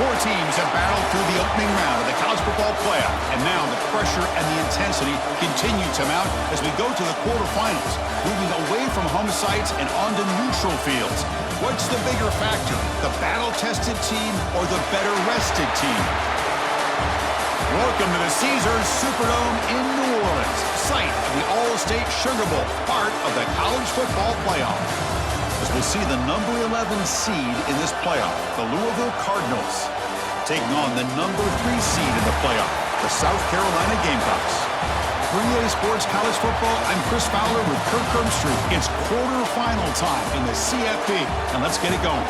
Four teams have battled through the opening round of the college football playoff, and now the pressure and the intensity continue to mount as we go to the quarterfinals, moving away from home sites and onto neutral fields. What's the bigger factor, the battle-tested team or the better-rested team? Welcome to the Caesars Superdome in New Orleans, site of the All-State Sugar Bowl, part of the college football playoff. As we'll see the number 11 seed in this playoff, the Louisville Cardinals, taking on the number 3 seed in the playoff, the South Carolina Gamecocks. For EA Sports College Football, I'm Chris Fowler with Kirk Herbstreit. It's quarterfinal time in the CFP, and let's get it going.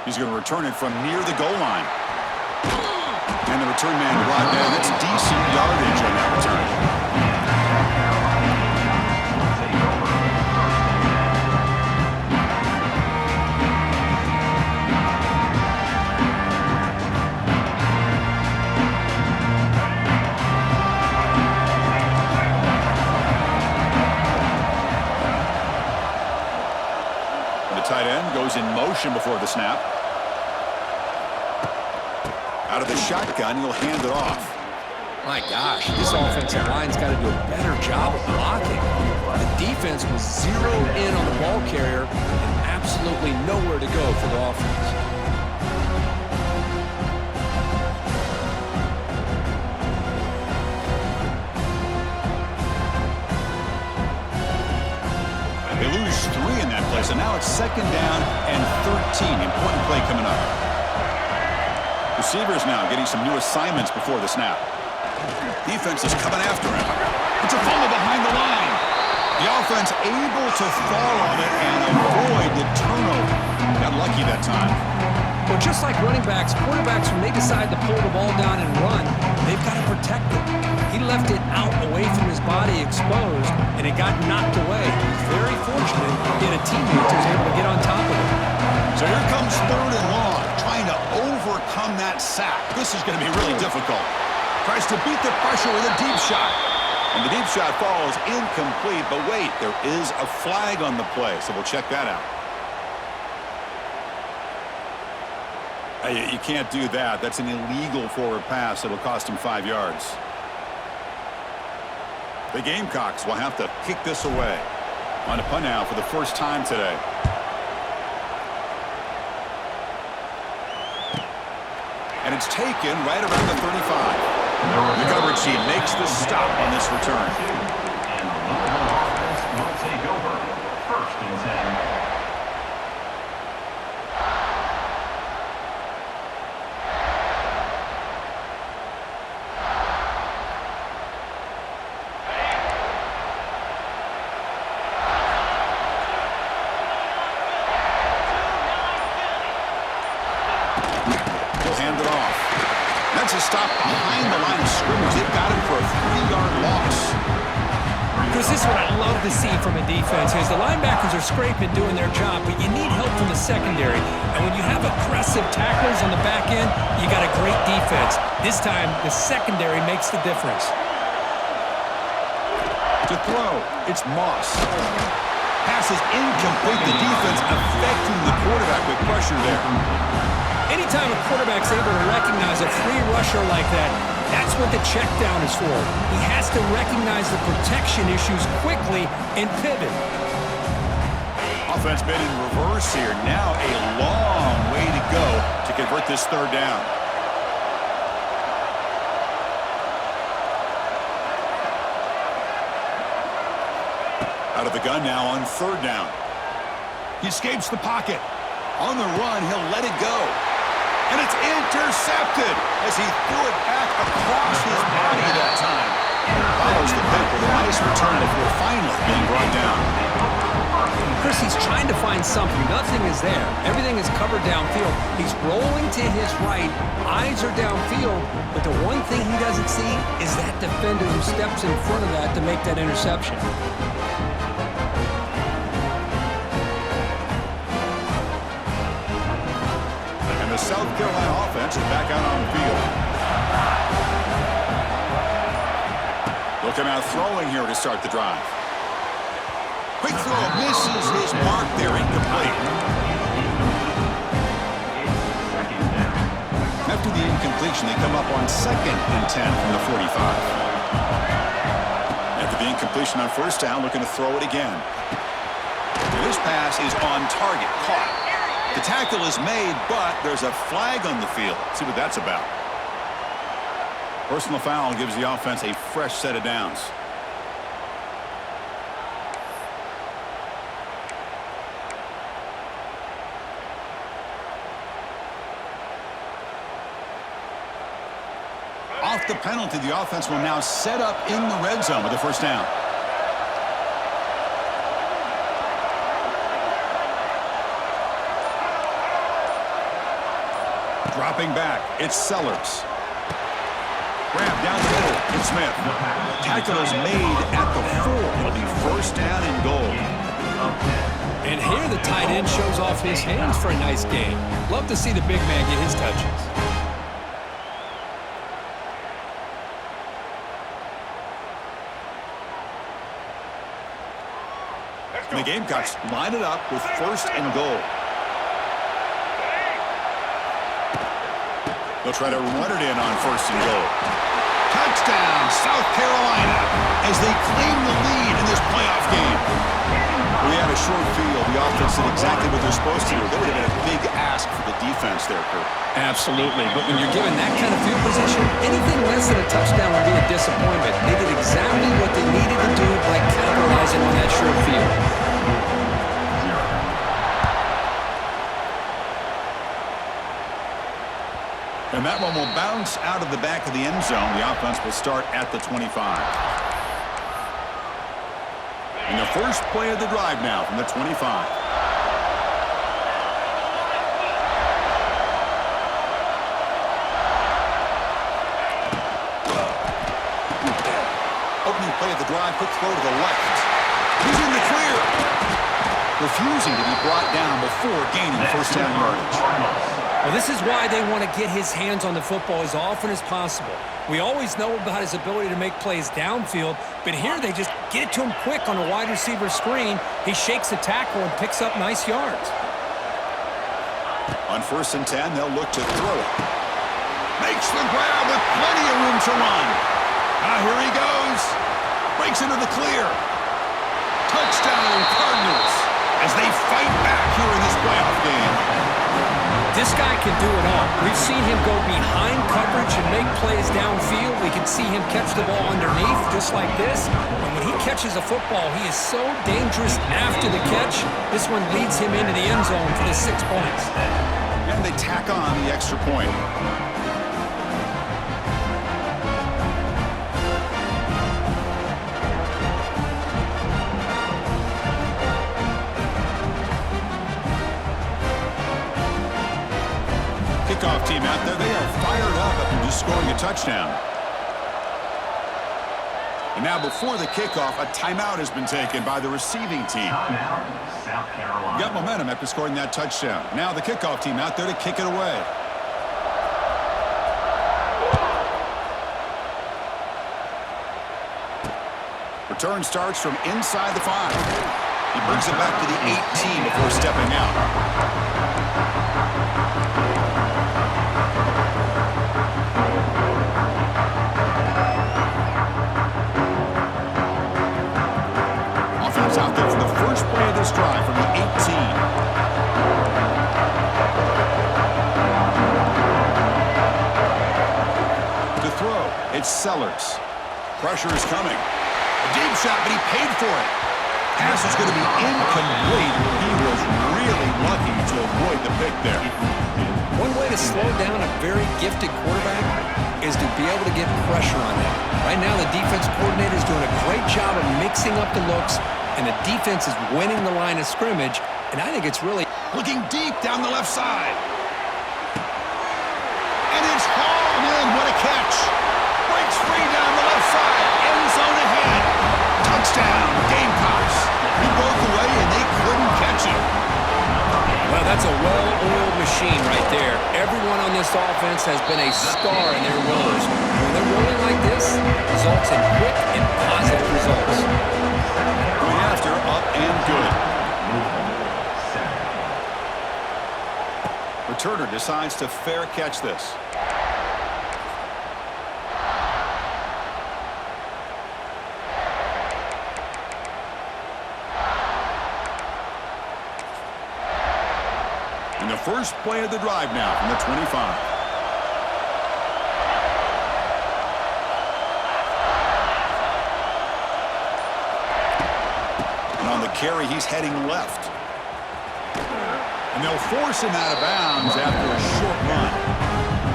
He's going to return it from near the goal line. And the return man brought down. That's decent yardage on that return. The tight end goes in motion before the snap. Out of the shotgun, he'll hand it off. My gosh, this offensive line's got to do a better job of blocking. The defense was zeroed in on the ball carrier and absolutely nowhere to go for the offense. They lose 3 in that play, so now it's 2nd down and 13. Important play coming up. Receivers now getting some new assignments before the snap. Defense is coming after him. It's a fumble behind the line. The offense able to fall on it and avoid the turnover. Got lucky that time. Well, just like running backs, quarterbacks, when they decide to pull the ball down and run, they've got to protect it. He left it out away from his body exposed, and it got knocked away. He's very fortunate he had a teammate who was able to get on top of it. So here comes 3rd and long, trying to overcome that sack. This is going to be really difficult. Tries to beat the pressure with a deep shot. And the deep shot falls incomplete, but wait, there is a flag on the play, so we'll check that out. You can't do that. That's an illegal forward pass. It'll cost him 5 yards. The Gamecocks will have to kick this away. On a punt now for the first time today. And it's taken right around the 35. The coverage team makes the stop on this return. And the Louisville offense will take over 1st and 10. Hand it off. That's a stop behind the line of scrimmage. They've got him for a 3-yard loss. Chris, this is what I love to see from a defense is the linebackers are scraping, doing their job, but you need help from the secondary. And when you have aggressive tacklers on the back end, you got a great defense. This time, the secondary makes the difference. To throw, it's Moss. Pass is incomplete. The defense affecting the quarterback with pressure there. Anytime a quarterback's able to recognize a free rusher like that, that's what the check down is for. He has to recognize the protection issues quickly and pivot. Offense been in reverse here. Now a long way to go to convert this 3rd down. Out of the gun now on 3rd down. He escapes the pocket. On the run, he'll let it go. And it's intercepted as he threw it back across his body that time. Follows the pick with a nice return before finally being brought down. Chris, he's trying to find something. Nothing is there. Everything is covered downfield. He's rolling to his right. Eyes are downfield. But the one thing he doesn't see is that defender who steps in front of that to make that interception. And the South Carolina offense is back out on the field. Looking out throwing here to start the drive. Quick throw misses his mark there, incomplete. After the incompletion, they come up on 2nd and 10 from the 45. After the incompletion on first down, looking to throw it again. And this pass is on target, caught. The tackle is made, but there's a flag on the field. Let's see what that's about. Personal foul gives the offense a fresh set of downs. Off the penalty, the offense will now set up in the red zone with the first down. Dropping back, it's Sellers. Grab down the middle, it's Smith. Tackle is made at the 4. It'll be first down and goal. And here the tight end shows off his hands for a nice game. Love to see the big man get his touches. And the Gamecocks line it up with first and goal. They'll try to run it in on first and goal. Touchdown, South Carolina, as they claim the lead in this playoff game. We had a short field. The offense did exactly what they're supposed to do. That would have been a big ask for the defense there, Kurt. Absolutely. But when you're given that kind of field position, anything less than a touchdown would be a disappointment. They did exactly what they needed to do by capitalizing on that short field. And that one will bounce out of the back of the end zone. The offense will start at the 25. And the first play of the drive now from the 25. Opening play of the drive, quick throw to the left. He's in the clear. Refusing to be brought down before gaining first down yardage. Well, this is why they want to get his hands on the football as often as possible. We always know about his ability to make plays downfield, but here they just get it to him quick on a wide receiver screen. He shakes the tackle and picks up nice yards. On first and 10, they'll look to throw it. Makes the grab with plenty of room to run. Here he goes. Breaks into the clear. Touchdown, Cardinals, as they fight back here in this playoff game. This guy can do it all. We've seen him go behind coverage and make plays downfield. We can see him catch the ball underneath just like this. And when he catches a football, he is so dangerous after the catch. This one leads him into the end zone for the 6 points. And they tack on the extra point. Kickoff team out there, they are fired up after just scoring a touchdown. And now before the kickoff, a timeout has been taken by the receiving team. South Carolina. Got momentum after scoring that touchdown. Now the kickoff team out there to kick it away. Return starts from inside the 5. He brings it back to the 18 before stepping out. Out there for the first play of this drive from the 18. To throw, it's Sellers. Pressure is coming. A deep shot, but he paid for it. Pass is going to be incomplete. He was really lucky to avoid the pick there. One way to slow down a very gifted quarterback is to be able to get pressure on him. Right now, the defense coordinator is doing a great job of mixing up the looks, and the defense is winning the line of scrimmage, and I think it's really... Looking deep down the left side. And it's hauled in. What a catch. Breaks free down the left side. End zone ahead. Touchdown, Gamecocks. He broke away, and they couldn't catch him. Well, that's a well-oiled machine right there. Everyone on this offense has been a star in their roles. When they're rolling like this, results in quick and positive results. Going after, up and good. Returner decides to fair catch this. And the first play of the drive now from the 25. And on the carry, he's heading left. And they'll force him out of bounds after a short run.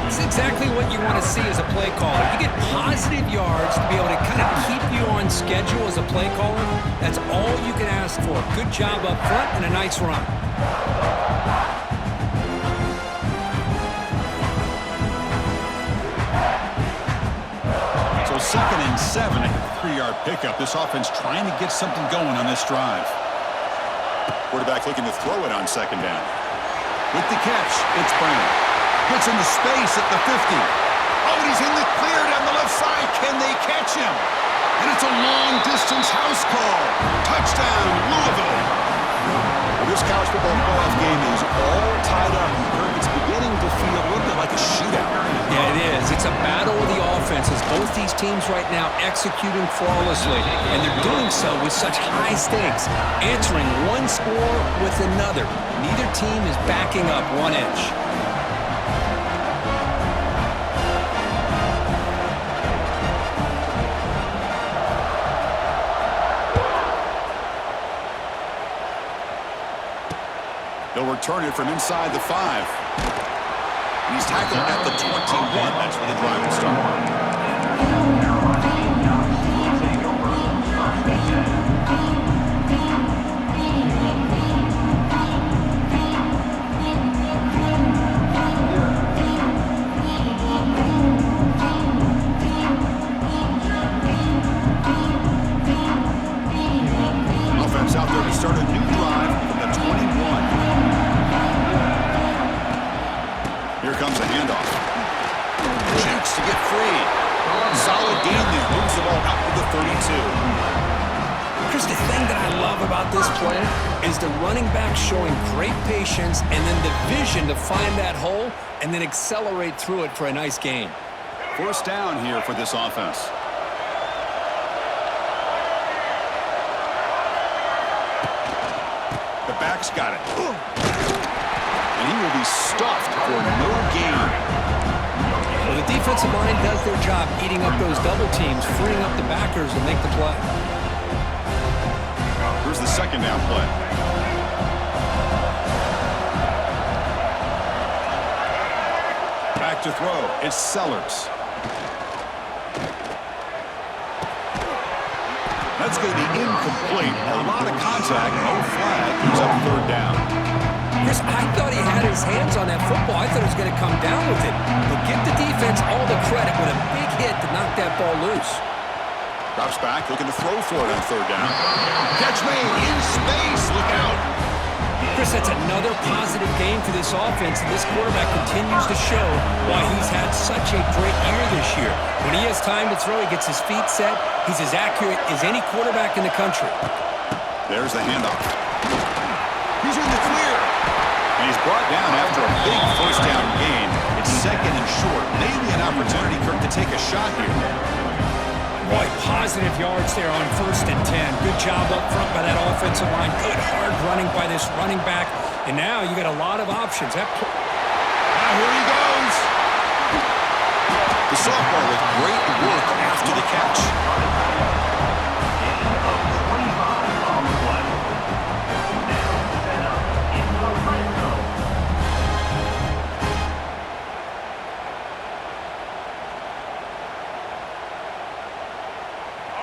It's exactly what you want to see as a play caller. You get positive yards to be able to kind of keep you on schedule as a play caller. That's all you can ask for. Good job up front and a nice run. So 2nd and 7 at the 3-yard pickup. This offense trying to get something going on this drive. Quarterback looking to throw it on 2nd down. With the catch, it's Brown. Gets into space at the 50. Oh, and he's in the clear down the left side. Can they catch him? And it's a long-distance house call. Touchdown, Louisville. Well, this college football playoff game is all tied up. It's beginning to feel a little bit like a shootout. Yeah, it is. It's a battle of the offenses. Both these teams right now executing flawlessly, and they're doing so with such high stakes, answering one score with another. Neither team is backing up 1 inch. They'll return it from inside the 5. And he's tackled at the 21. That's where the drive will start. Offense out there to start a new drive from the 21. Here comes a handoff. Jukes to get free. Solid gain there. Moves the ball out to the 32. Chris, the thing that I love about this play is the running back showing great patience and then the vision to find that hole and then accelerate through it for a nice gain. First down here for this offense. The back's got it. And he will be stuffed for no gain. Well, the defensive line does their job eating up those double teams, freeing up the backers to make the play. Here's the 2nd down play. Back to throw. It's Sellers. That's going to be incomplete. A lot of contact. No flag. Moves up 3rd down. Chris, I thought he had his hands on that football. I thought he was going to come down with it. But give the defense all the credit with a big hit to knock that ball loose. Drops back, looking to throw for it on 3rd down. Catch made in space. Look out. Chris, that's another positive game for this offense, and this quarterback continues to show why he's had such a great year this year. When he has time to throw, he gets his feet set. He's as accurate as any quarterback in the country. There's the handoff. He's in the clear. And he's brought down after a big first down gain. It's 2nd and short. Maybe an opportunity, Kirk, to take a shot here. Boy, positive yards there on 1st and 10. Good job up front by that offensive line. Good hard running by this running back. And now you got a lot of options. Now here he goes. The sophomore with great work after the catch.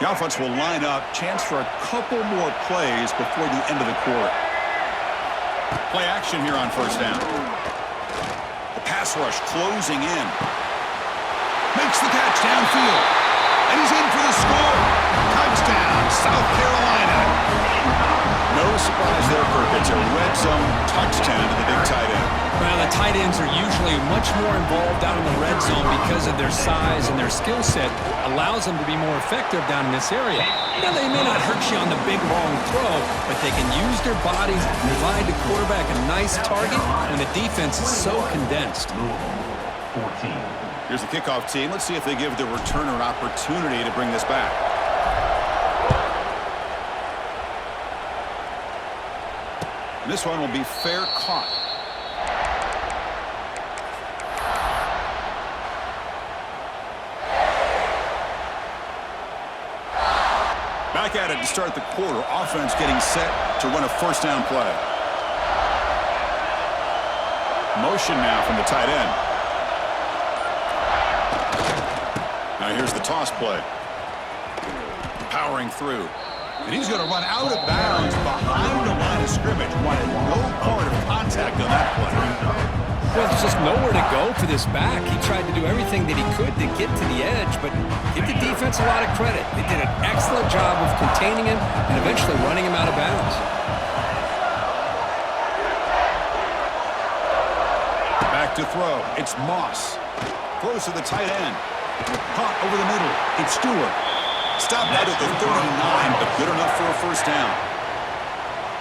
The offense will line up. Chance for a couple more plays before the end of the quarter. Play action here on first down. The pass rush closing in. Makes the catch downfield. And he's in for the score. Touchdown, South Carolina. No surprise there, Kirk. It's a red zone touchdown to the big tight end. Well, the tight ends are usually much more involved out in the red zone because of their size and their skill set allows them to be more effective down in this area. Now, they may not hurt you on the big, long throw, but they can use their bodies and provide the quarterback a nice target when the defense is so condensed. 14. Here's the kickoff team. Let's see if they give the returner an opportunity to bring this back. And this one will be fair caught. Back at it to start the quarter. Offense getting set to run a first down play. Motion now from the tight end. Now here's the toss play. Powering through. And he's going to run out of bounds behind the line of scrimmage. Wanted no part of contact on that play. Well, there's just nowhere to go for this back. He tried to do everything that he could to get to the edge, but give the defense a lot of credit. They did an excellent job of containing him and eventually running him out of bounds. Back to throw. It's Moss. Throws to the tight end. Caught over the middle. It's Stewart. Stopped out at the 39, but good enough for a first down.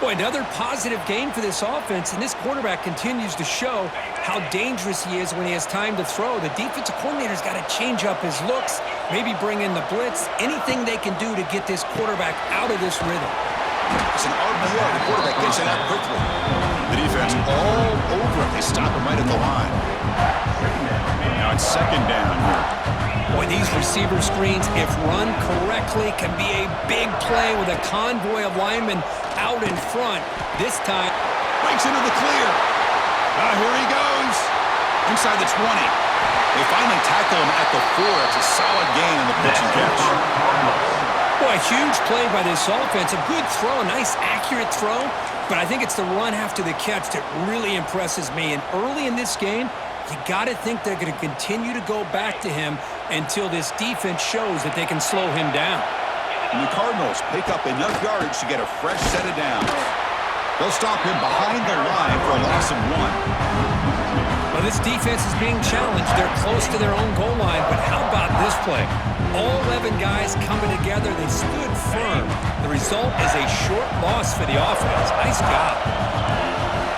Boy, another positive game for this offense, and this quarterback continues to show how dangerous he is when he has time to throw. The defensive coordinator's got to change up his looks, maybe bring in the blitz, anything they can do to get this quarterback out of this rhythm. It's an RPO. The quarterback gets it out quickly. The defense all over it. They stop him right at the line. Now it's second down here. Boy, these receiver screens, if run correctly, can be a big play with a convoy of linemen out in front. This time, breaks into the clear. Here he goes. Inside the 20. They finally tackle him at the 4. It's a solid gain on the pitch and catch. Boy, a huge play by this offense. A good throw, a nice accurate throw. But I think it's the run after the catch that really impresses me. And early in this game, you got to think they're going to continue to go back to him until this defense shows that they can slow him down. And the Cardinals pick up enough yardage to get a fresh set of downs. They'll stop him behind the line for a loss of 1. Well, this defense is being challenged. They're close to their own goal line, but how about this play? All 11 guys coming together. They stood firm. The result is a short loss for the offense. Nice job.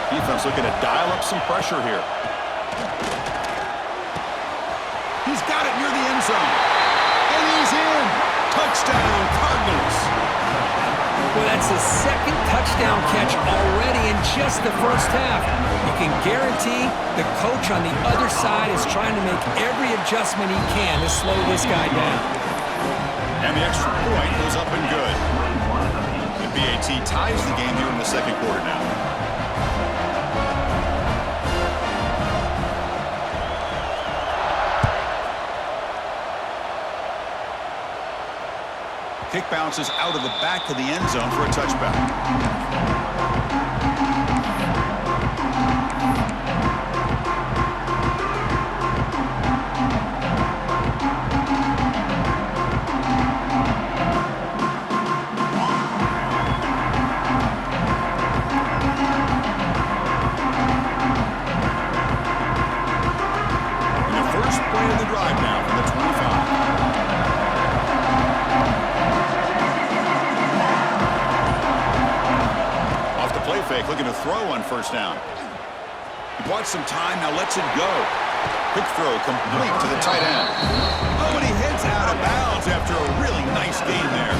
Defense looking to dial up some pressure here. He's got it near the end zone. And he's in. Touchdown, Cardinals. Well, that's his second touchdown catch already in just the first half. You can guarantee the coach on the other side is trying to make every adjustment he can to slow this guy down. And the extra point goes up and good. The BAT ties the game here in the second quarter now. Kick bounces out of the back of the end zone for a touchback. And the first play of the drive now from the 25. Play fake, looking to throw on first down. He bought some time, now lets it go. Quick throw, complete to the tight end. Oh, and he heads out of bounds after a really nice game there.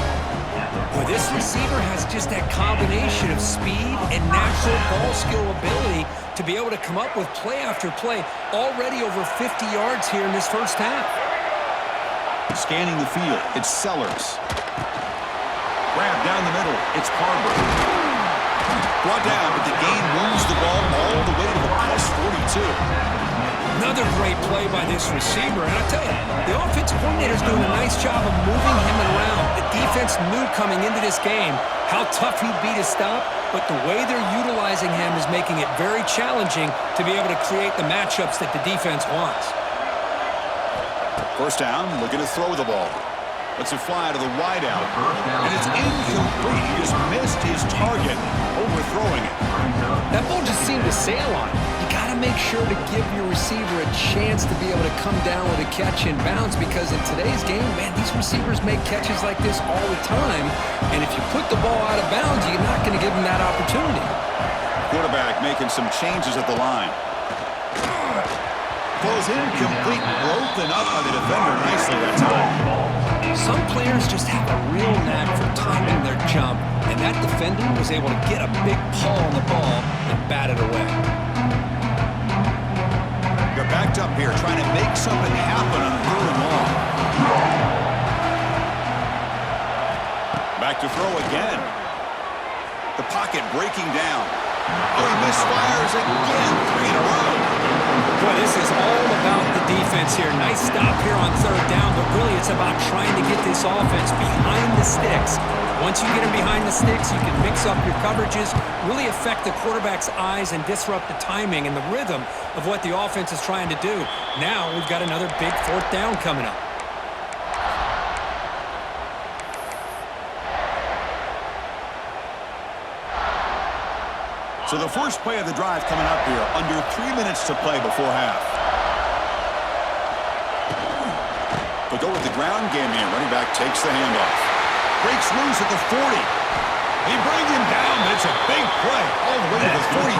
Boy, this receiver has just that combination of speed and natural ball skill ability to be able to come up with play after play. Already over 50 yards here in this first half. Scanning the field, it's Sellers. Grab down the middle, it's Carver. Brought down, but the gain moves the ball all the way to the plus 42. Another great play by this receiver. And I tell you, the offensive coordinator's doing a nice job of moving him around. The defense knew coming into this game how tough he'd be to stop, but the way they're utilizing him is making it very challenging to be able to create the matchups that the defense wants. First down, looking to throw the ball. Lets it fly to the wideout. And it's incomplete. He just missed his target, overthrowing it. That ball just seemed to sail on him. You got to make sure to give your receiver a chance to be able to come down with a catch and bounce, because in today's game, man, these receivers make catches like this all the time. And if you put the ball out of bounds, you're not going to give them that opportunity. Quarterback making some changes at the line. Throws incomplete, broken up by the defender nicely that time. Some players just have a real knack for timing their jump, and that defender was able to get a big paw on the ball and bat it away. They're backed up here trying to make something happen on 3rd and long. Back to throw again. The pocket breaking down. Oh, he misfires again. 3 in a row. Boy, this is all about the defense here. Nice stop here on 3rd down, but really it's about trying to get this offense behind the sticks. Once you get them behind the sticks, you can mix up your coverages, really affect the quarterback's eyes and disrupt the timing and the rhythm of what the offense is trying to do. Now we've got another big 4th down coming up. So the first play of the drive coming up here, under 3 minutes to play before half. They'll go with the ground game here. Running back takes the handoff. Breaks loose at the 40. They bring him down, but it's a big play all the way to the 43.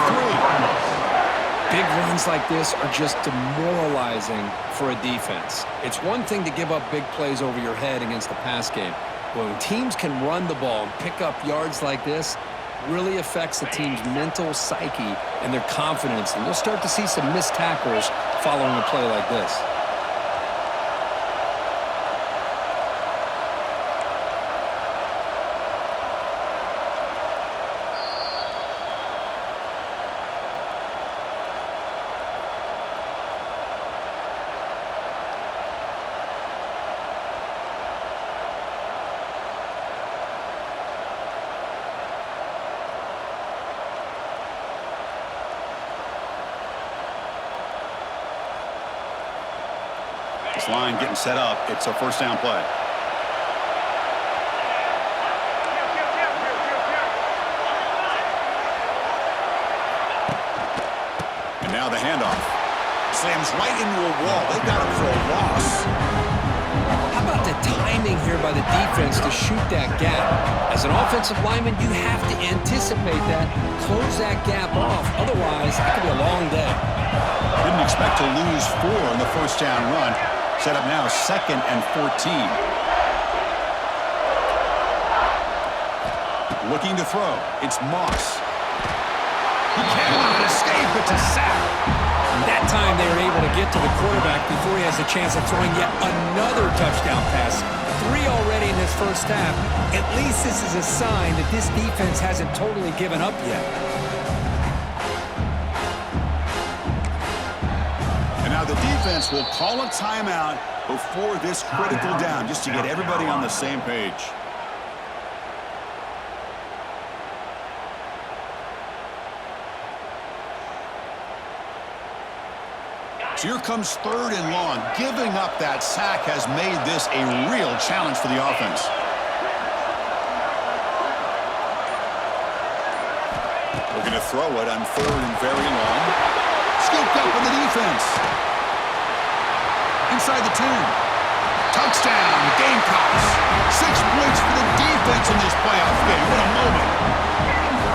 Big runs like this are just demoralizing for a defense. It's one thing to give up big plays over your head against the pass game. But when teams can run the ball and pick up yards like this, really affects the team's mental psyche and their confidence. And you'll start to see some missed tackles following a play like this. This line getting set up. It's a 1st down play. And now the handoff. Slams right into a wall. They got him for a loss. How about the timing here by the defense to shoot that gap? As an offensive lineman, you have to anticipate that, close that gap off. Otherwise, it could be a long day. Didn't expect to lose 4 in the 1st down run. Set up now 2nd and 14. Looking to throw. It's Moss. He cannot escape. It's a sack. That time they were able to get to the quarterback before he has a chance of throwing yet another touchdown pass. 3 already in this 1st half. At least this is a sign that this defense hasn't totally given up yet. And now the defense will call a timeout before this critical down, just to get everybody on the same page. So here comes 3rd and long. Giving up that sack has made this a real challenge for the offense. Looking to throw it on 3rd and very long. Scooped up with the defense. Inside the 10. Touchdown, Gamecocks. 6 points for the defense in this playoff game. What a moment.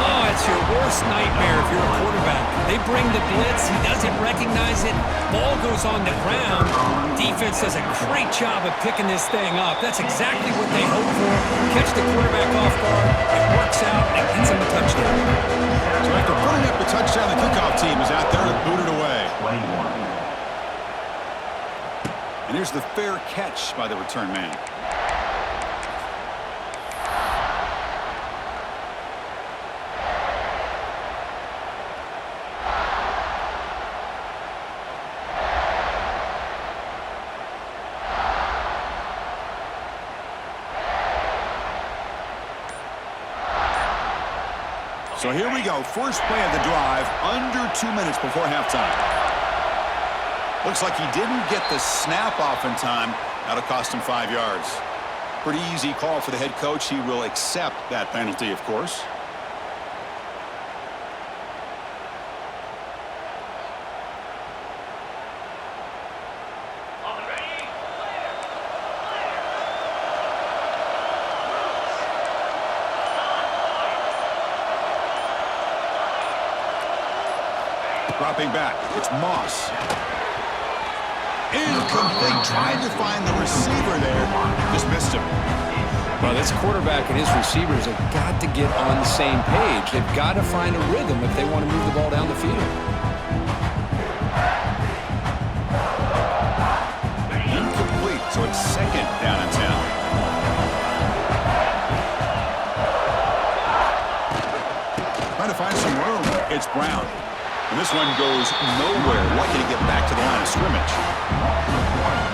Oh, it's your worst nightmare if you're a quarterback. They bring the blitz. He doesn't recognize it. Ball goes on the ground. Defense does a great job of picking this thing up. That's exactly what they hope for. Catch the quarterback off guard. It works out and gets him a touchdown. So after putting up the touchdown, the kickoff team is out there to boot it away. And here's the fair catch by the return man. So here we go. First play of the drive, under 2 minutes before halftime. Looks like he didn't get the snap off in time. That'll cost him 5 yards. Pretty easy call for the head coach. He will accept that penalty, of course. Dropping back, it's Moss. Incomplete, trying to find the receiver there. Just missed him. Well, this quarterback and his receivers have got to get on the same page. They've got to find a rhythm if they want to move the ball down the field. Incomplete, so it's second down in town. Trying to find some room. It's Brown. And this one goes nowhere. Lucky to get back to the line of scrimmage.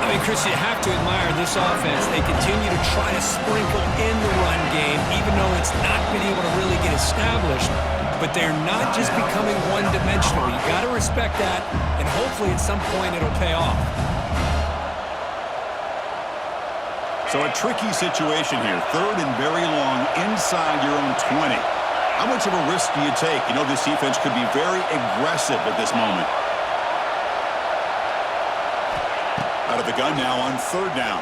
I mean, Chris, you have to admire this offense. They continue to try to sprinkle in the run game, even though it's not been able to really get established. But they're not just becoming one-dimensional. You got to respect that, and hopefully at some point it'll pay off. So a tricky situation here. Third and very long inside your own 20. How much of a risk do you take? You know this defense could be very aggressive at this moment. Out of the gun now on third down.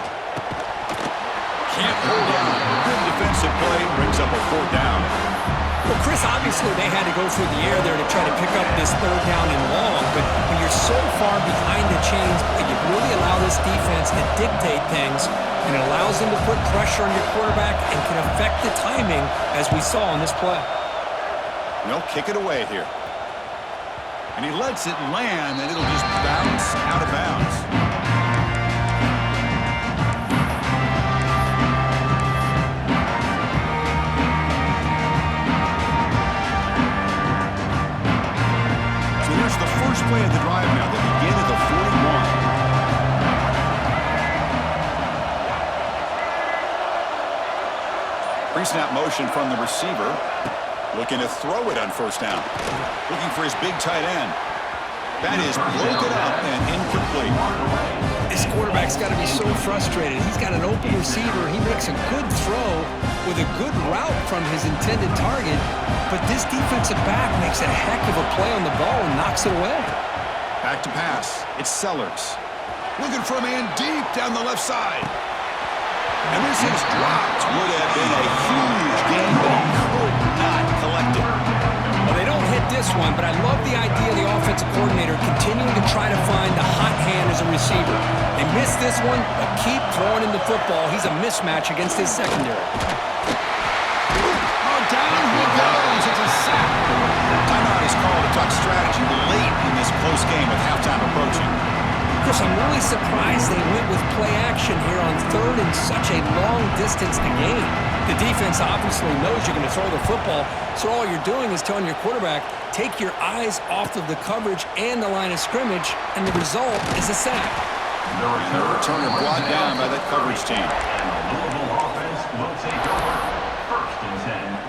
Can't hold on. Good defensive play brings up a fourth down. Well, Chris, obviously they had to go through the air there to try to pick up this third down and long, but when you're so far behind the chains, you really allow this defense to dictate things, and it allows them to put pressure on your quarterback and can affect the timing, as we saw on this play. They'll kick it away here. And he lets it land, and it'll just bounce out of bounds. So here's the first play of the drive now. They begin at the 41. Pre-snap motion from the receiver. Looking to throw it on first down. Looking for his big tight end. That is broken up and incomplete. This quarterback's got to be so frustrated. He's got an open receiver. He makes a good throw with a good route from his intended target, but this defensive back makes a heck of a play on the ball and knocks it away. Back to pass. It's Sellers. Looking for a man deep down the left side. And this is dropped. Would have been a huge game, but he could not collect it. Well, they don't hit this one, but I love the idea of the offensive coordinator continuing to try to find the hot hand as a receiver. They missed this one, but keep throwing him the football. He's a mismatch against his secondary. Oh, down he goes. It's a sack. Timeout is called to talk strategy late in this close game with halftime approaching. Chris, I'm really surprised they went with play action here on third and such a long distance to gain. The defense obviously knows you're going to throw the football, so all you're doing is telling your quarterback, take your eyes off of the coverage and the line of scrimmage, and the result is a sack. And the returner brought down by that coverage team. And the Louisville offense will take over. First and 10.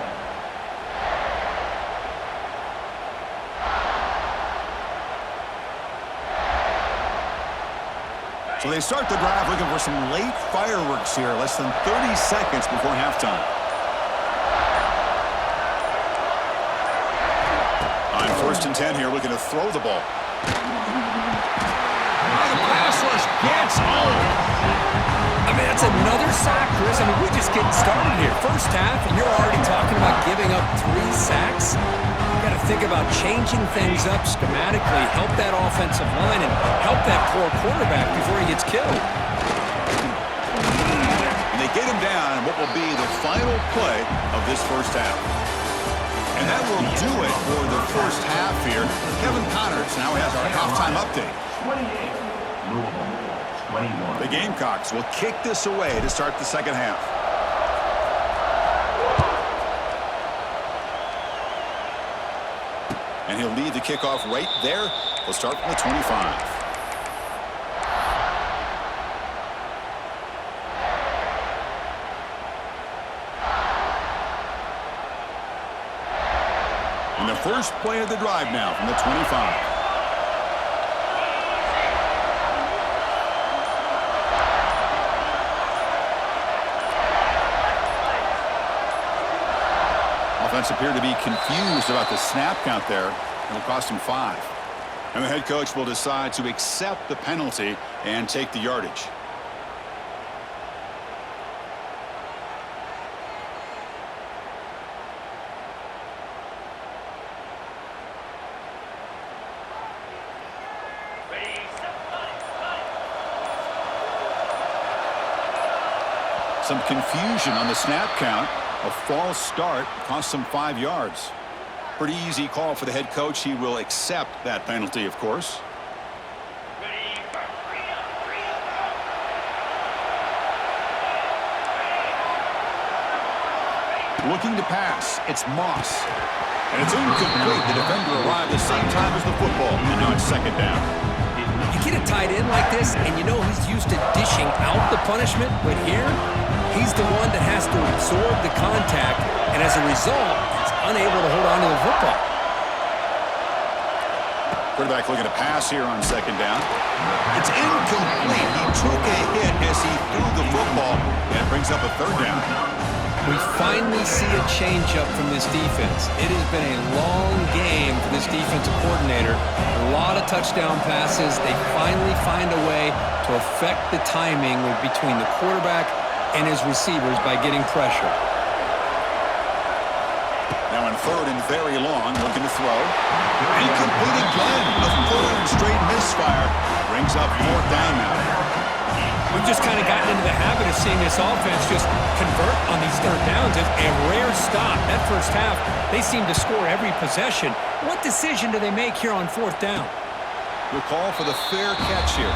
So they start the drive looking for some late fireworks here, less than 30 seconds before halftime. On first and 10 here, looking to throw the ball. The pass rush gets home. I mean, that's another sack, Chris. I mean, we're just getting started here. First half, and you're already talking about giving up 3 sacks. You got to think about changing things up schematically, help that offensive line, and help that poor quarterback before he gets killed. And they get him down in what will be the final play of this first half. And that will do it for the first half here. Kevin Connors now has our halftime update. 28. Louisville, 21. The Gamecocks will kick this away to start the second half. And he'll lead the kickoff right there. We'll start from the 25. And the first play of the drive now from the 25. Offense appeared to be confused about the snap count there. It'll cost him 5. And the head coach will decide to accept the penalty and take the yardage. Some confusion on the snap count. A false start cost him 5 yards. Pretty easy call for the head coach. He will accept that penalty, of course. Looking to pass. It's Moss. And it's incomplete. The defender arrived the same time as the football. And now it's second down. You get a tight end like this, and you know he's used to dishing out the punishment. But here, he's the one that has to absorb the contact, and as a result, he's unable to hold on to the football. Quarterback looking to pass here on second down. It's incomplete. He took a hit as he threw the football, and it brings up a third down. We finally see a change-up from this defense. It has been a long game for this defensive coordinator. A lot of touchdown passes. They finally find a way to affect the timing between the quarterback and his receivers by getting pressure. Now on third and very long, looking to throw. Incomplete again. A third straight misfire. Brings up fourth down now. We've just kind of gotten into the habit of seeing this offense just convert on these third downs. It's a rare stop. That first half, they seem to score every possession. What decision do they make here on fourth down? We'll call for the fair catch here.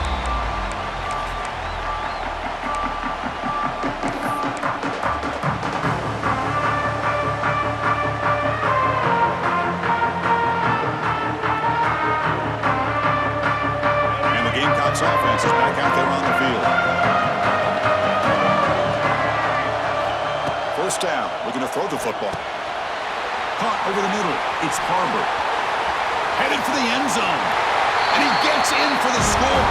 And the Gamecocks offense is back out there on the field. First down, looking to throw the football. Caught over the middle. It's Harbor. Headed for the end zone. And he gets in for the score.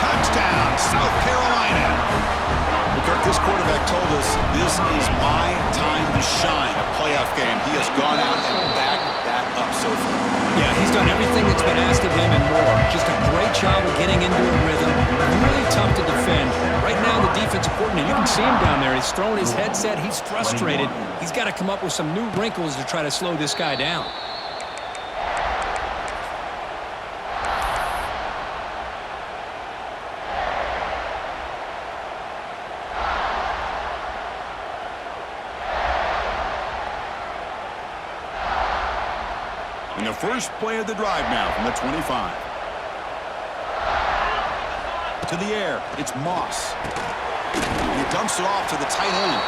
Touchdown, South Carolina. Well, Kirk, this quarterback told us this is my time to shine. A playoff game. He has gone out and backed that up so far. Yeah, he's done everything that's been asked of him and more. Just a great job of getting into a rhythm. Really tough to defend. Right now, the defensive coordinator, you can see him down there. He's throwing his headset. He's frustrated. He's got to come up with some new wrinkles to try to slow this guy down. And the first play of the drive now from the 25. To the air, it's Moss. And he dumps it off to the tight end.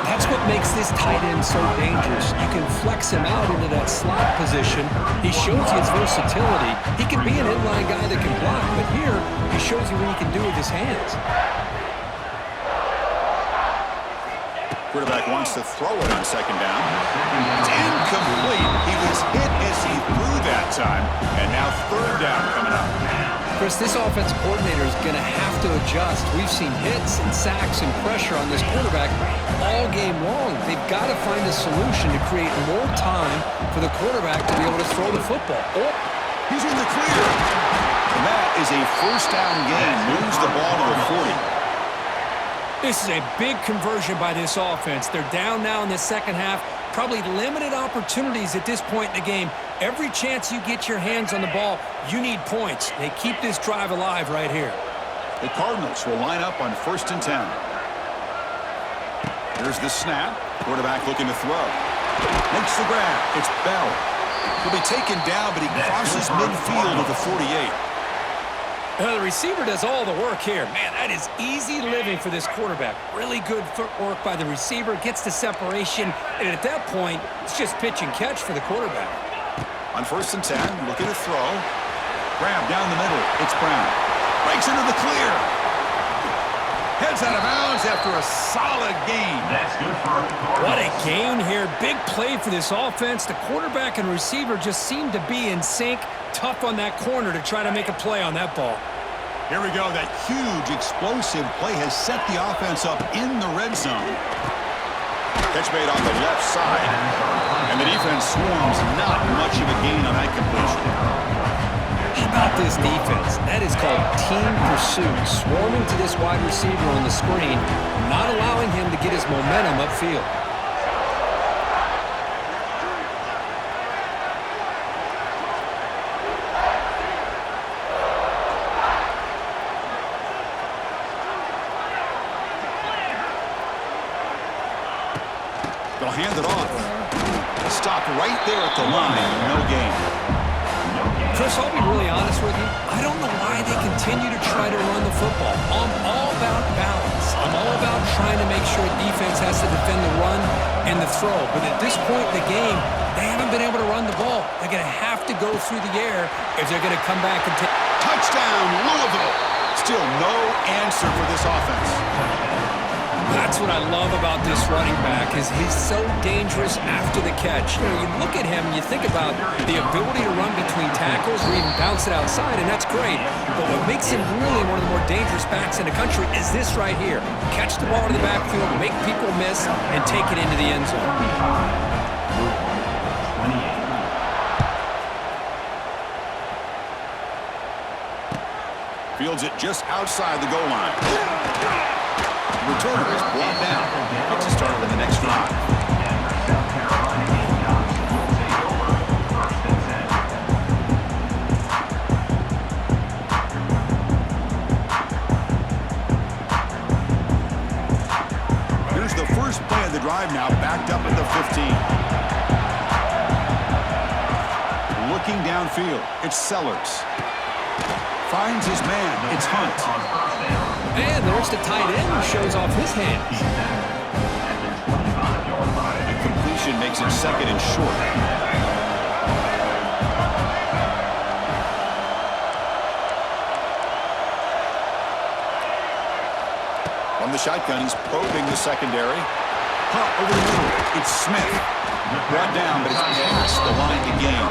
That's what makes this tight end so dangerous. You can flex him out into that slot position. He shows you his versatility. He can be an inline guy that can block, but here he shows you what he can do with his hands. Quarterback wants to throw it on second down. It's incomplete. He was hit as he threw that time. And now third down coming up. Chris, this offensive coordinator is going to have to adjust. We've seen hits and sacks and pressure on this quarterback all game long. They've got to find a solution to create more time for the quarterback to be able to throw the football. He's in the clear. And that is a first down gain. Moves the ball to the 40. This is a big conversion by this offense. They're down now in the second half. Probably limited opportunities at this point in the game. Every chance you get your hands on the ball, you need points. They keep this drive alive right here. The Cardinals will line up on 1st and 10. Here's the snap. Quarterback looking to throw. Makes the grab. It's Bell. He'll be taken down, but he crosses midfield of the 48. The receiver does all the work here. Man, that is easy living for this quarterback. Really good footwork by the receiver, gets the separation, and at that point, it's just pitch and catch for the quarterback. On 1st and 10, looking to throw. Grab down the middle. It's Brown. Breaks into the clear. Heads out of bounds after a solid gain. That's good for the Cardinals. What a gain here. Big play for this offense. The quarterback and receiver just seemed to be in sync. Tough on that corner to try to make a play on that ball. Here we go. That huge explosive play has set the offense up in the red zone. Catch made on the left side. And the defense swarms. Not much of a gain on that completion. How about this defense? That is called team pursuit. Swarming to this wide receiver on the screen, not allowing him to get his momentum upfield. They'll hand it off. Stop right there at the line. No gain. Chris, I'll be really honest with you. I don't know why they continue to try to run the football. I'm all about balance. I'm all about trying to make sure defense has to defend the run and the throw. But at this point in the game, they haven't been able to run the ball. They're going to have to go through the air if they're going to come back and take... Touchdown, Louisville. Still no answer for this offense. That's what I love about this running back is he's so dangerous after the catch. You know, you look at him, you think about the ability to run between tackles or even bounce it outside, and that's great. But what makes him really one of the more dangerous backs in the country is this right here. Catch the ball in the backfield, make people miss, and take it into the end zone. 28. Fields it just outside the goal line. The returner is brought down. Gets a start with the next drive. South Carolina Gamecocks will take over 1st and 10. Here's the first play of the drive now, backed up at the 15. Looking downfield, it's Sellers. Finds his man, it's Hunt. And there's the tight end who shows off his hands. The completion makes it second and short. From the shotgun, he's probing the secondary. Pump over the middle. It's Smith. Brought down, but it's past the line to gain.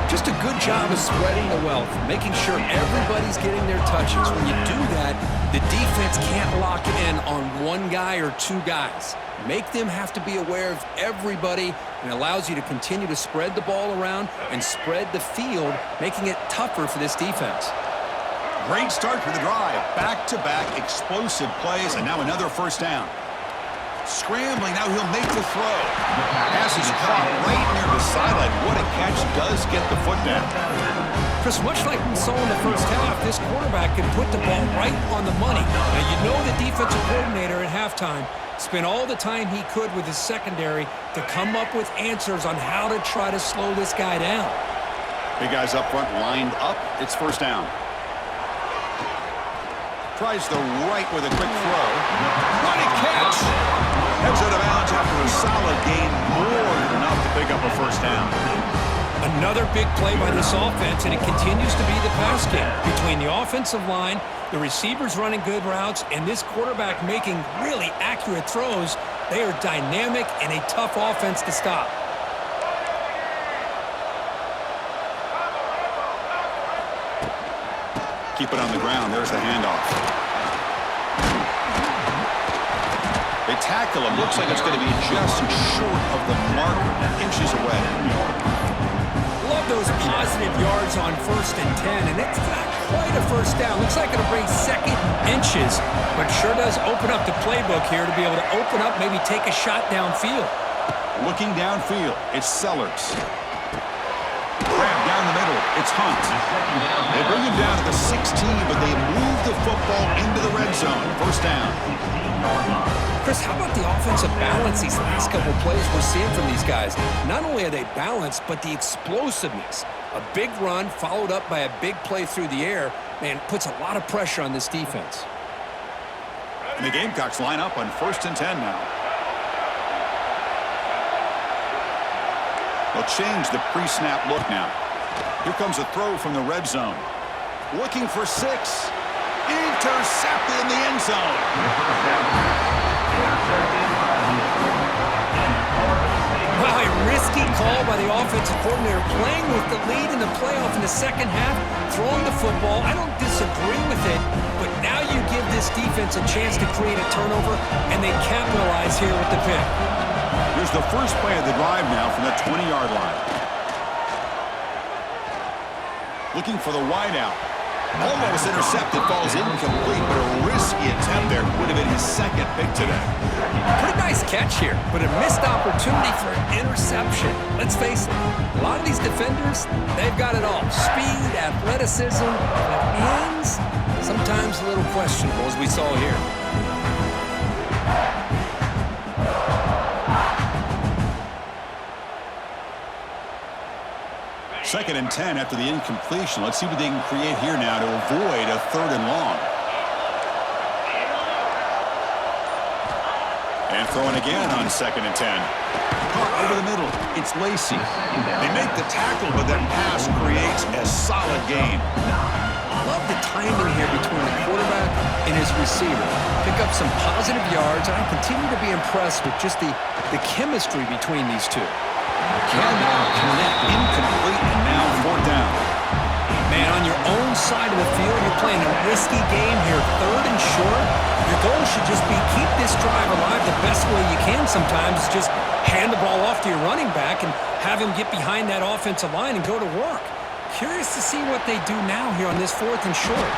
Just a good job of spreading the wealth, making sure everybody's getting their touches. When you do that, the defense can't lock in on one guy or two guys. Make them have to be aware of everybody, and allows you to continue to spread the ball around and spread the field, making it tougher for this defense. Great start to the drive. Back-to-back explosive plays, and now another first down. Scrambling, now he'll make the throw. Pass is caught right near the sideline. What a catch, does get the foot down. Chris, much like we saw in the first half, this quarterback can put the ball right on the money. Now, you know the defensive coordinator at halftime spent all the time he could with his secondary to come up with answers on how to try to slow this guy down. Big guys up front lined up. It's first down. Tries the right with a quick throw. Running catch. Heads out of bounds after a solid gain. More than enough to pick up a first down. Another big play by this offense, and it continues to be the pass game. Between the offensive line, the receivers running good routes, and this quarterback making really accurate throws, they are dynamic and a tough offense to stop. Keep it on the ground. There's the handoff. They tackle him. Looks like it's going to be just short of the mark, inches away. Love those positive yards on 1st and 10, and it's not quite a first down. Looks like it'll bring second inches, but sure does open up the playbook here to be able to open up, maybe take a shot downfield. Looking downfield, it's Sellers. Grab down the middle, it's Hunt. They bring him down to the 16, but they move the football into the red zone. First down. Chris, how about the offensive balance these last couple plays we're seeing from these guys? Not only are they balanced, but the explosiveness. A big run followed up by a big play through the air, man, puts a lot of pressure on this defense. And the Gamecocks line up on 1st and 10 now. They'll change the pre-snap look now. Here comes a throw from the red zone. Looking for 6. Intercepted in the end zone. Wow, a risky call by the offensive coordinator, playing with the lead in the playoff in the second half, throwing the football. I don't disagree with it, but now you give this defense a chance to create a turnover, and they capitalize here with the pick. Here's the first play of the drive now from the 20-yard line. Looking for the wideout. Almost intercepted, falls incomplete, but a risky attempt there. Would have been his second pick today. Pretty nice catch here, but a missed opportunity for an interception. Let's face it, a lot of these defenders, they've got it all. Speed, athleticism, but hands, sometimes a little questionable, as we saw here. Second and 10 after the incompletion. Let's see what they can create here now to avoid a 3rd and long. And throwing again on 2nd and 10. Caught over the middle. It's Lacey. They make the tackle, but that pass creates a solid gain. Love the timing here between the quarterback and his receiver. Pick up some positive yards, and I continue to be impressed with just the chemistry between these two. Cannot connect. Incomplete, and now 4th down. Man, on your own side of the field, you're playing a risky game here, 3rd and short. Your goal should just be keep this drive alive the best way you can sometimes. Just hand the ball off to your running back and have him get behind that offensive line and go to work. Curious to see what they do now here on this 4th and short.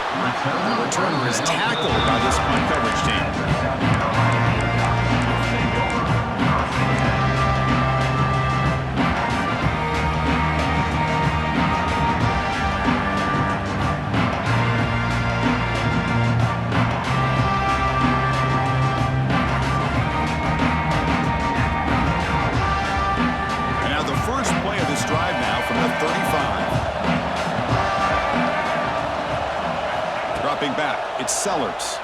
The returner is tackled by this coverage team. Back, it's Sellers.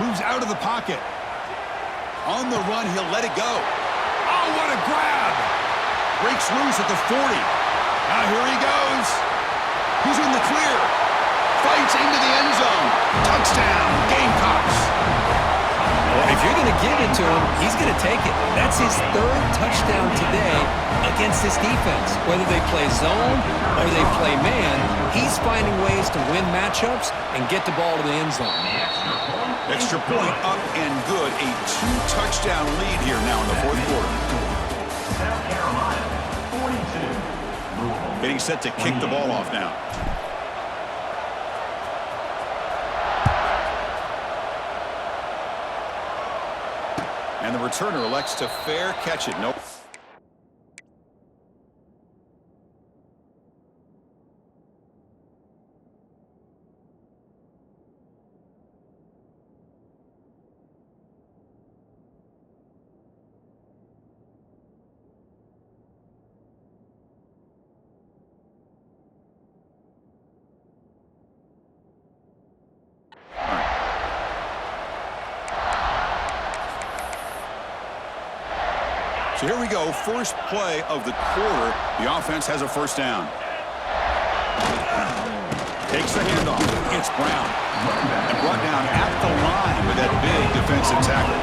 Moves out of the pocket. On the run, he'll let it go. Oh, what a grab! Breaks loose at the 40. Now here he goes. He's in the clear. Fights into the end zone. Touchdown, Gamecocks. Well, if you're going to give it to him, he's going to take it. That's his 3rd touchdown today against this defense. Whether they play zone or they play man, he's finding ways to win matchups and get the ball to the end zone. Extra point up and good. A 2-touchdown lead here now in the 4th quarter. South Carolina, 42. Getting set to kick the ball off now. And the returner elects to fair catch it. Nope. So here we go, first play of the quarter. The offense has a 1st down. Takes the handoff. It's Brown. And brought down at the line with that big defensive tackle.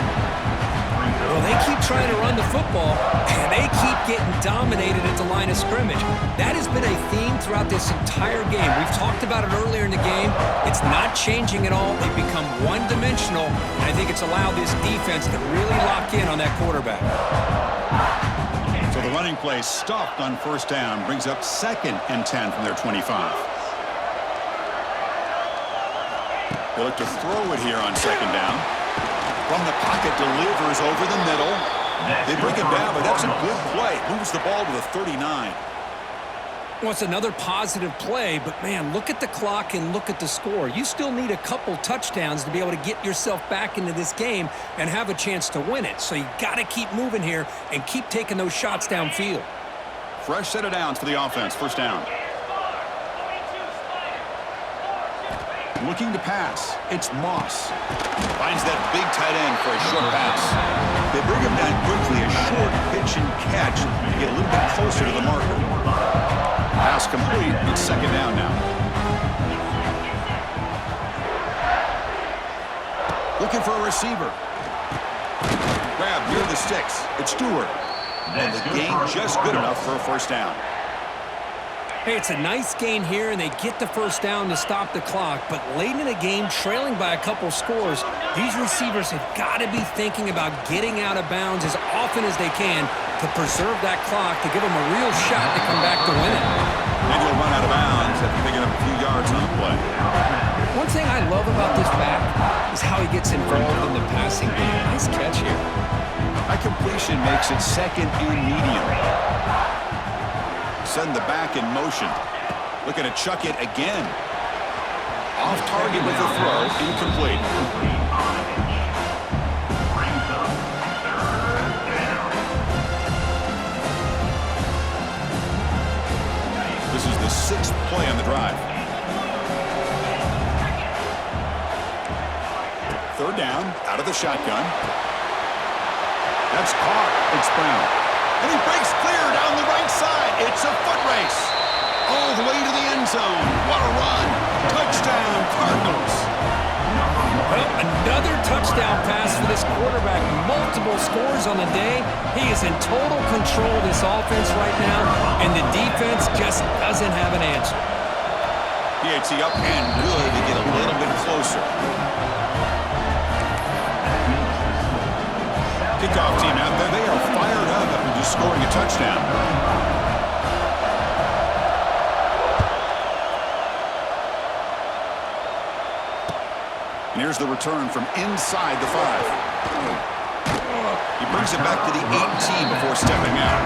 Well, they keep trying to run the football, and they keep getting dominated at the line of scrimmage. That has been a theme throughout this entire game. We've talked about it earlier in the game. It's not changing at all. They've become one-dimensional, and I think it's allowed this defense to really lock in on that quarterback. So the running play stopped on 1st down, brings up 2nd and 10 from their 25. They look to throw it here on 2nd down. From the pocket, delivers over the middle. They bring it down, but that's a good play. Moves the ball to the 39. Well, it's another positive play, but, man, look at the clock and look at the score. You still need a couple touchdowns to be able to get yourself back into this game and have a chance to win it. So you got to keep moving here and keep taking those shots downfield. Fresh set of downs for the offense. 1st down. Looking to pass. It's Moss. Finds that big tight end for a short pass. They bring him down quickly. A short pitch and catch to get a little bit closer to the marker. Pass complete. It's 2nd down now. Looking for a receiver. Grab near the sticks. It's Stewart. And the gain just good enough for a first down. Hey, it's a nice gain here, and they get the first down to stop the clock. But late in the game, trailing by a couple scores, these receivers have got to be thinking about getting out of bounds as often as they can to preserve that clock, to give them a real shot to come back to win it. And you'll run out of bounds after picking up a few yards on the play. One thing I love about this back is how he gets involved in the passing game. Nice catch here. That completion makes it second and medium. Send the back in motion. Looking to chuck it again. Off target with the throw. Incomplete. This is the 6th play on the drive. Third down, out of the shotgun. That's caught. It's Brown. And he breaks clear down the right side. It's a foot race. All the way to the end zone. What a run. Touchdown, Cardinals. Well, another touchdown pass for this quarterback. Multiple scores on the day. He is in total control of this offense right now, and the defense just doesn't have an answer. PAT up and good to get a little bit closer. Kickoff team out there. They are fired up after just scoring a touchdown. And here's the return from inside the 5. He brings it back to the 18 before stepping out.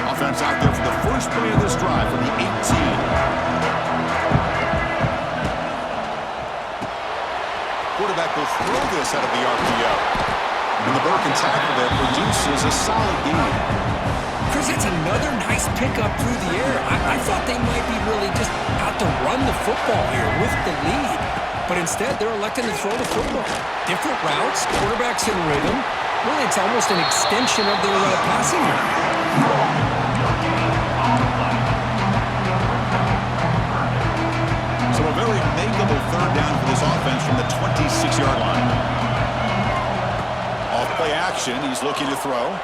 Offense out there for the first play of this drive from the 18. Quarterback will throw this out of the RPO. And the broken tackle there produces a solid game. Chris, it's another nice pickup through the air. I thought they might be really just out to run the football here with the lead. But instead, they're electing to throw the football. Different routes, quarterbacks in rhythm. Really, it's almost an extension of their passing game. So a very makeable third down for this offense from the 26-yard line. Off play action, he's looking to throw.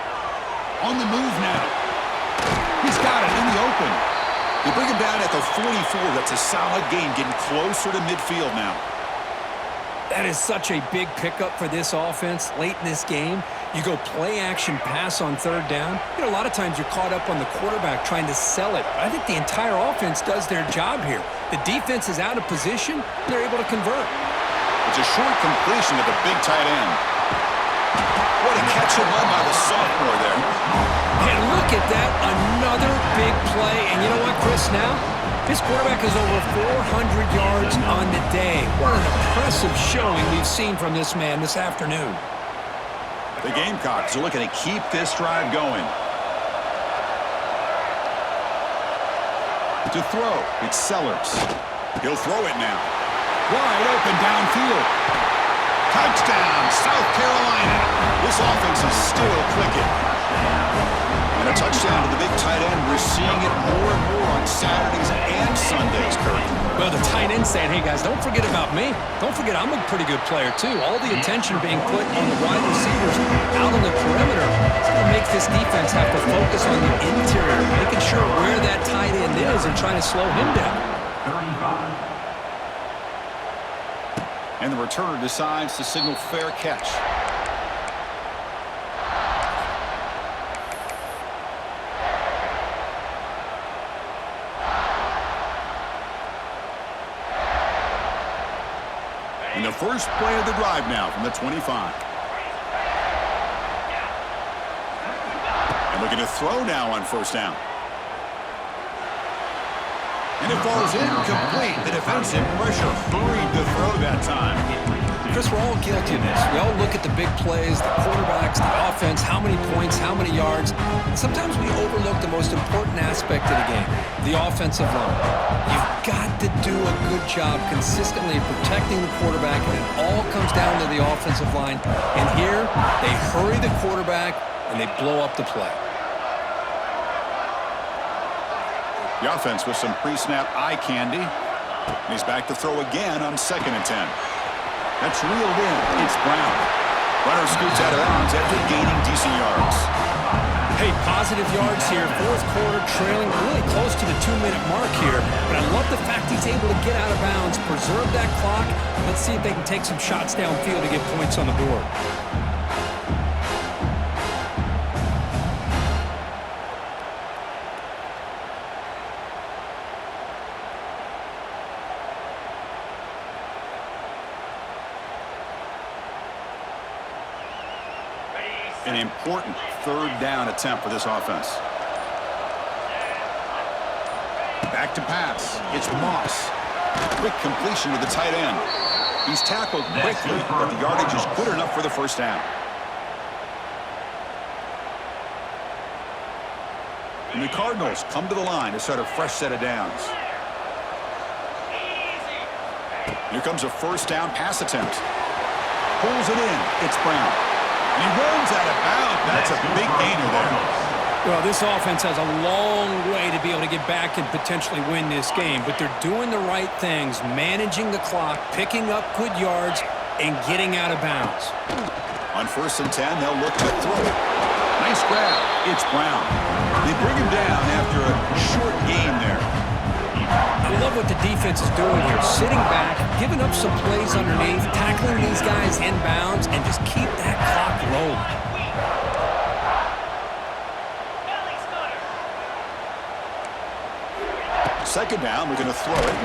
On the move now. He's got it in the open. They bring him down at the 44. That's a solid gain, getting closer to midfield now. That is such a big pickup for this offense late in this game. You go play action pass on third down. You know, a lot of times you're caught up on the quarterback trying to sell it. I think the entire offense does their job here. The defense is out of position. They're able to convert. It's a short completion to the big tight end. What a catch and run by the sophomore there. And look at that, another big play. And you know what, Chris, now? This quarterback is over 400 yards on the day. What an impressive showing we've seen from this man this afternoon. The Gamecocks are looking to keep this drive going. To throw, it's Sellers. He'll throw it now. Wide open downfield. Touchdown, South Carolina. This offense is still clicking. And a touchdown to the big tight end. We're seeing it more and more on Saturdays and Sundays, Kurt. Well, the tight end saying, hey, guys, don't forget about me. Don't forget I'm a pretty good player, too. All the attention being put on the wide receivers out on the perimeter. It's going to make this defense have to focus on the interior, making sure where that tight end is and trying to slow him down. 35. And the returner decides to signal fair catch. And the first play of the drive now from the 25. And looking to throw now on first down. And it falls incomplete. The defensive pressure hurried to throw that time. Chris, we're all guilty of this. We all look at the big plays, the quarterbacks, the offense, how many points, how many yards. And sometimes we overlook the most important aspect of the game, the offensive line. You've got to do a good job consistently protecting the quarterback, and it all comes down to the offensive line. And here, they hurry the quarterback, and they blow up the play. The offense with some pre-snap eye candy. And he's back to throw again on 2nd and 10. That's reeled in. It's Brown. Runner scoots out of bounds after gaining decent yards. Hey, positive yards here. 4th quarter, trailing really close to the 2-minute mark here. But I love the fact he's able to get out of bounds, preserve that clock. Let's see if they can take some shots downfield to get points on the board. An important 3rd down attempt for this offense. Back to pass. It's Moss. Quick completion to the tight end. He's tackled quickly, but the yardage is good enough for the 1st down. And the Cardinals come to the line to start a fresh set of downs. Here comes a 1st down pass attempt. Pulls it in. It's Brown. He runs out of bounds. That's a big gainer there. Well, this offense has a long way to be able to get back and potentially win this game, but they're doing the right things, managing the clock, picking up good yards, and getting out of bounds. On 1st and 10, they'll look to throw it. Nice grab. It's Brown. They bring him down after a short gain there. I love what the defense is doing here, sitting back, giving up some plays underneath, tackling these guys in bounds, and just keep that clock rolling. 2nd down, we're going to throw it.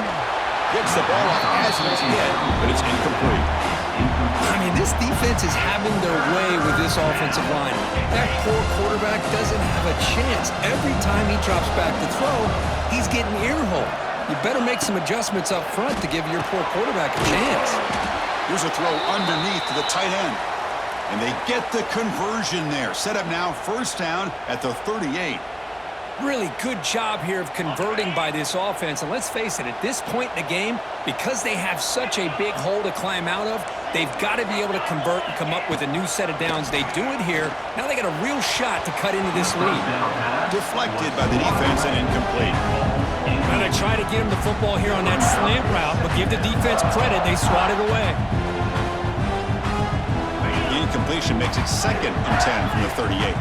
Gets the ball off as he's hit, but it's incomplete. I mean, this defense is having their way with this offensive line. That poor quarterback doesn't have a chance. Every time he drops back to throw, he's getting ear-holed. You better make some adjustments up front to give your poor quarterback a chance. Here's a throw underneath to the tight end. And they get the conversion there. Set up now 1st down at the 38. Really good job here of converting by this offense. And let's face it, at this point in the game, because they have such a big hole to climb out of, they've got to be able to convert and come up with a new set of downs. They do it here. Now they got a real shot to cut into this lead. Deflected by the defense and incomplete. Now they try to get him the football here on that slant route, but give the defense credit. They swatted away. The incompletion makes it 2nd and 10 from the 38.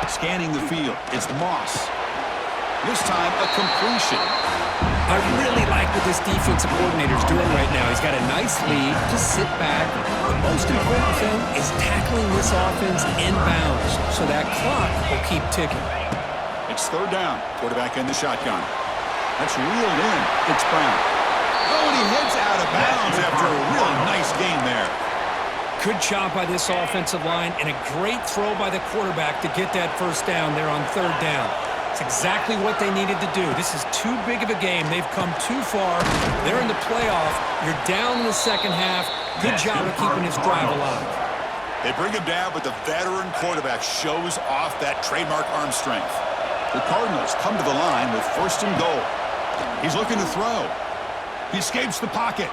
Scanning the field, it's Moss. This time, a completion. I really like what this defensive coordinator is doing right now. He's got a nice lead. Just sit back. The most important thing is tackling this offense in bounds, so that clock will keep ticking. It's 3rd down. Quarterback in the shotgun. That's reeled in. It's Brown. Oh, and he heads out of bounds after a really nice gain there. Good job by this offensive line, and a great throw by the quarterback to get that 1st down there on 3rd down. It's exactly what they needed to do. This is too big of a game. They've come too far. They're in the playoff. You're down in the 2nd half. Good job of keeping this drive alive. They bring him down, but the veteran quarterback shows off that trademark arm strength. The Cardinals come to the line with 1st and goal. He's looking to throw. He escapes the pocket.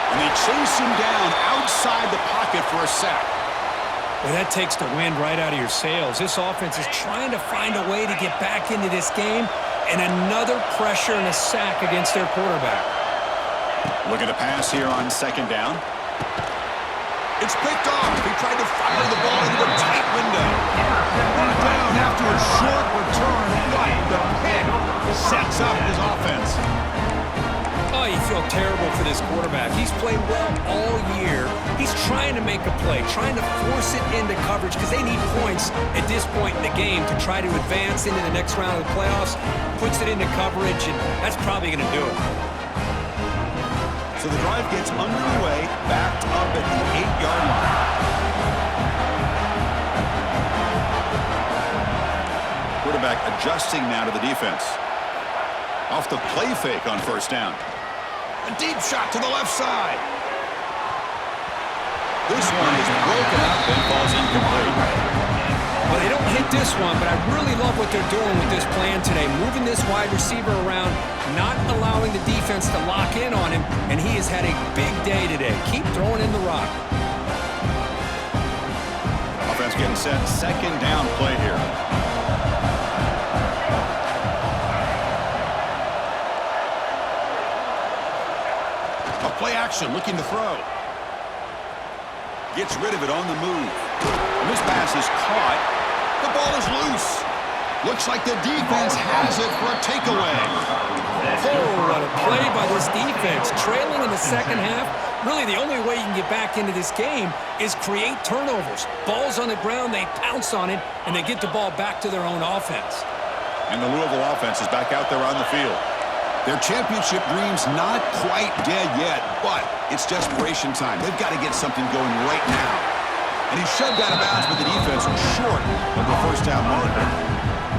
And they chase him down outside the pocket for a sack. Well, that takes the wind right out of your sails. This offense is trying to find a way to get back into this game, and another pressure and a sack against their quarterback. Looking to pass here on 2nd down. It's picked off. He tried to fire the ball into a tight window. Brought down after a short return, but the pick sets up his offense. Oh, you feel terrible for this quarterback. He's played well all year. He's trying to make a play, trying to force it into coverage because they need points at this point in the game to try to advance into the next round of the playoffs. Puts it into coverage, and that's probably going to do it. So the drive gets underway, backed up at the 8-yard line. Quarterback adjusting now to the defense. Off the play fake on 1st down. A deep shot to the left side. This one is broken up and falls incomplete. Well, they don't hit this one, but I really love what they're doing with this plan today. Moving this wide receiver around, not allowing the defense to lock in on him, and he has had a big day today. Keep throwing in the rock. Offense getting set. Second down play here. A play action looking to throw. Gets rid of it on the move. And this pass is caught. The ball is loose. Looks like the defense has it for a takeaway. Oh, what a play by this defense. Trailing in the second half. Really, the only way you can get back into this game is create turnovers. Ball's on the ground, they pounce on it, and they get the ball back to their own offense. And the Louisville offense is back out there on the field. Their championship dream's not quite dead yet, but it's desperation time. They've got to get something going right now. And he's shoved out of bounds, but the defense was short of the first down marker.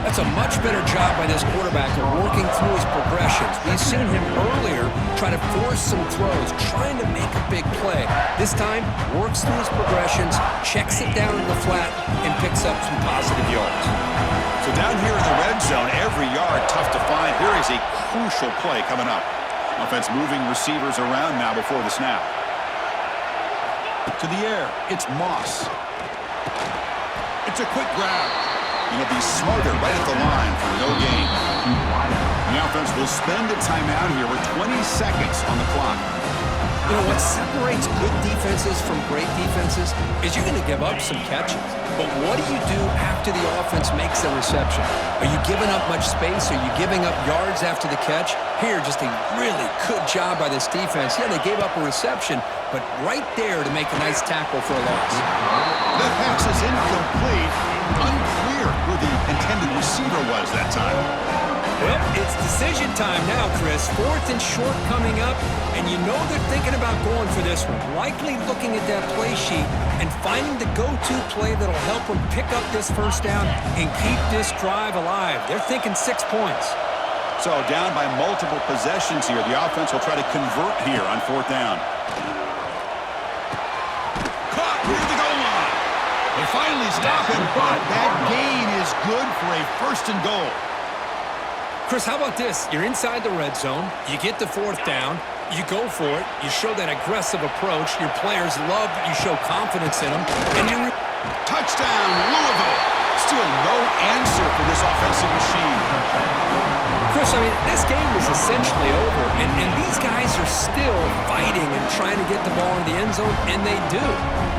That's a much better job by this quarterback of working through his progressions. We've seen him earlier try to force some throws, trying to make a big play. This time, works through his progressions, checks it down in the flat, and picks up some positive yards. So down here in the red zone, every yard tough to find. Here is a crucial play coming up. Offense moving receivers around now before the snap. To the air, it's Moss. It's a quick grab. And he'll be smarter right at the line for no gain. And the offense will spend a timeout here with 20 seconds on the clock. You know, what separates good defenses from great defenses is you're going to give up some catches. But what do you do after the offense makes a reception? Are you giving up much space? Are you giving up yards after the catch? Here, just a really good job by this defense. Yeah, they gave up a reception, but right there to make a nice tackle for a loss. That pass is incomplete. Unclear who the intended receiver was that time. Well, it's decision time now, Chris. 4th and short coming up, and you know they're thinking about going for this one. Likely looking at that play sheet and finding the go-to play that'll help them pick up this first down and keep this drive alive. They're thinking 6 points. So down by multiple possessions here. The offense will try to convert here on 4th down. Caught near the goal line. They finally stop him, but that gain is good for a 1st and goal. Chris, how about this? You're inside the red zone. You get the 4th down. You go for it. You show that aggressive approach. Your players love that you show confidence in them. And you touchdown, Louisville. Still no answer for this offensive machine. Chris, I mean, this game was essentially over, and these guys are still fighting and trying to get the ball in the end zone, and they do.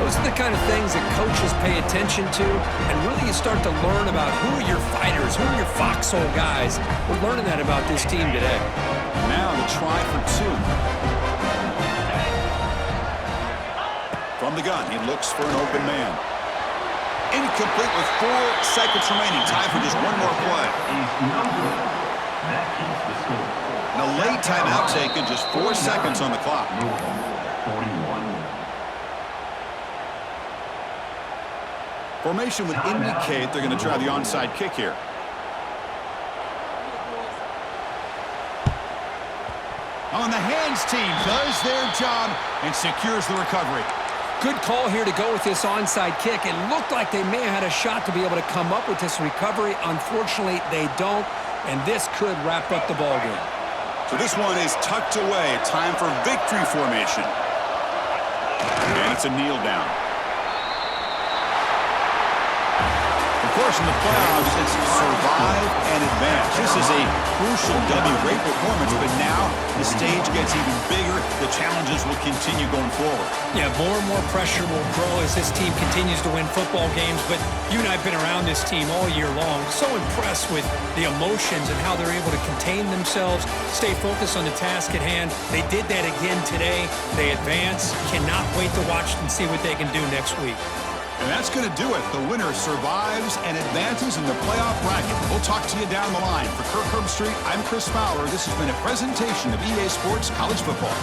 Those are the kind of things that coaches pay attention to, and really you start to learn about who are your fighters, who are your foxhole guys. We're learning that about this team today. Now the try for 2. From the gun, he looks for an open man. Incomplete with 4 seconds remaining. Time for just one more play. And a late timeout taken, just 4 seconds on the clock. Formation would indicate they're going to try the onside kick here. On the hands team does their job and secures the recovery. Good call here to go with this onside kick. It looked like they may have had a shot to be able to come up with this recovery. Unfortunately, they don't, and this could wrap up the ball game. So this one is tucked away. Time for victory formation. And it's a kneel down. Of course, in the playoffs, it's survive and advance. This is a crucial W. Great performance, but now the stage gets even bigger. The challenges will continue going forward. Yeah, more and more pressure will grow as this team continues to win football games, but you and I have been around this team all year long. So impressed with the emotions and how they're able to contain themselves, stay focused on the task at hand. They did that again today. They advance. Cannot wait to watch and see what they can do next week. And that's going to do it. The winner survives and advances in the playoff bracket. We'll talk to you down the line. For Kirk Herbstreit, I'm Chris Fowler. This has been a presentation of EA Sports College Football.